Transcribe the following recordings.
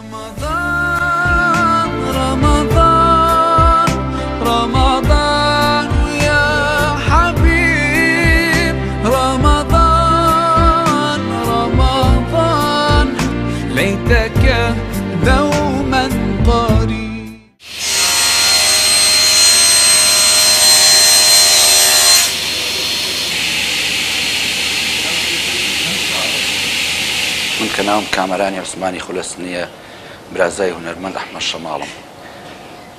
رمضان رمضان رمضان يا حبيب رمضان رمضان ليتك دوما قريب. من كناوم كامراني عثماني خلصنية برازای هنرمند ئەحمەد شەماڵم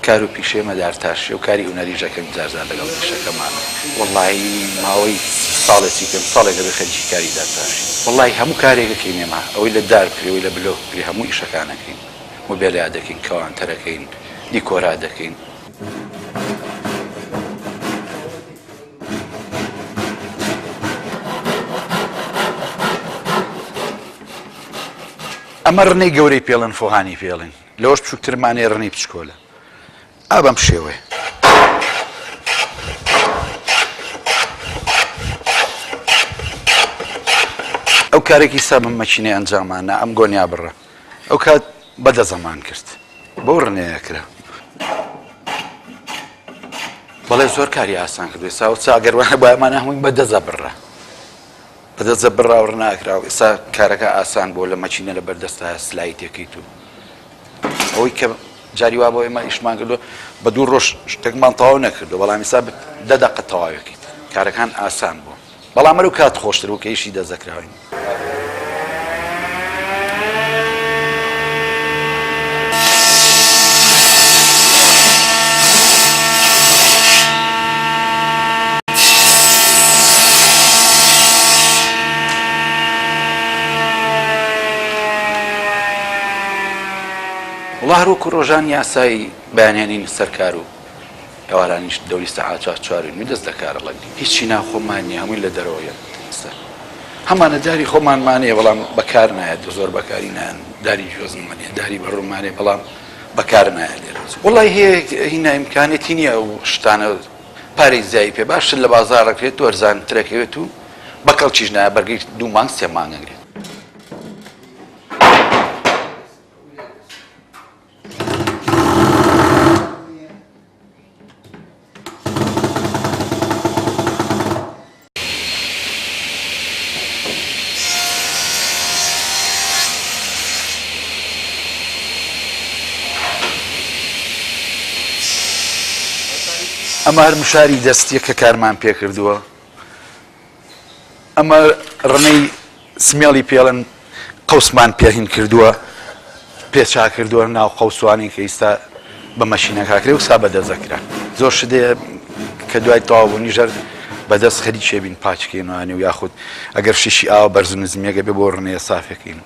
کار و پیشێمە دارتاشیە و کاری هونەری ژەکەم جارجار لەگەڵ پیشەکەمانە وەڵڵاهی ماوەی ساڵێکی پێم ساڵێکە بە خەرجی کاری دارتاشی وەڵڵاهی هەموو کارێکەکەین ئێمە ئەوەی لە دار بکرێ ئەوەی لە بلۆک بکرێ هەموو ئیشەکانەکەین مۆبیلیا دەکەین کەوانتەرەکەین دیکۆرا دەکەین. ئەمە ڕنەی گەورەی پێڵن فۆهانی پێڵین لەوەش بچووکترمانێ ڕنەی پچکۆلە ئا بەم شێوەیە ئەو کارێکی سا بم مەچینەی ئەنجامانە ئەم گۆنیا بڕە ئەو کات بەدە زەمان کرد بەو ڕنەیە کرا بەڵێ زۆر کاری ئاسان کردوێ سا و چاگەروانە بایمانە هەمووی بەدەزە بڕە بەدەزە بڕا و ڕناکراوە ئێستا کارەکە ئاسان بۆ لە مەچینە لە بەردەستە سلای تێکەیت و ئەوەی کە جاری وا بۆ ئێمە ئیشمان کردو بە دوو ڕۆژ شتێکمان تەواو نەکردو بەڵام ئێستا 10 دەقە تەواوێکیت کارەکان ئاسان بوو بەڵام ئەرە و کات خۆشتر و کە ئیشی دەزەکراوین. والله هەروەکو ڕۆژان یاسایی بەیانێنین سەرکار و ئێوارانیش دەوری سەعات 4 دەست دەکارەڵێن هیچی ناخۆمان نیە هەمووی لە دەرەوەیە هەمانە داری خۆمانمانەیە بەڵام بەکار نایەت زۆر بەکاری نایەن داری جۆزمانێ داری بەڕوومانێ بەڵام بەکار نایە لێرە وڵی هەیە هینا ئیمکانێتی نییە و شتانە پارەی زایی پێ باشتر لە بازاڕەکرێت و وەرزانترەکەوێت و بەکەڵکیش نایە بەرگی 2 مانگ 3 مانگەگرێت. ئەمە هەر مشاری دەستیە کە کارمان پێ کردووە ئەمە ڕنەی سمێڵی پێڵن قەوسمان پێهین کردووە پێچا کردووە ناو قەوسوانی کە ئێستا بە مەشینە کاکرێ و سا بەدەزەکرا زۆر شتەیە کە دوای تەواوبوونی ژەر بەدەست خەری چێبین پاچکەینەوەوانێ و یاخود ئەگەر شیشی ئاوە بەرز و نزمیەکە بێ بۆ ڕنەیە سافێکین.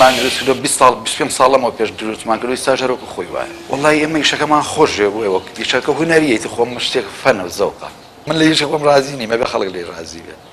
مان دروست کردو 25 ساڵەمەوە پێش دروستمان کردو ئێستا ژەرۆکە خۆی وایە وەڵڵی ئێمە ئیشەکەمان خۆشێ بوو ئێوە ئیشەکە هونەریەتی خۆم شتێک فەنە و زەوقە من لە ئیشەکەم ڕازی نیم ئەبێ خەڵک لێ ڕازی بێت.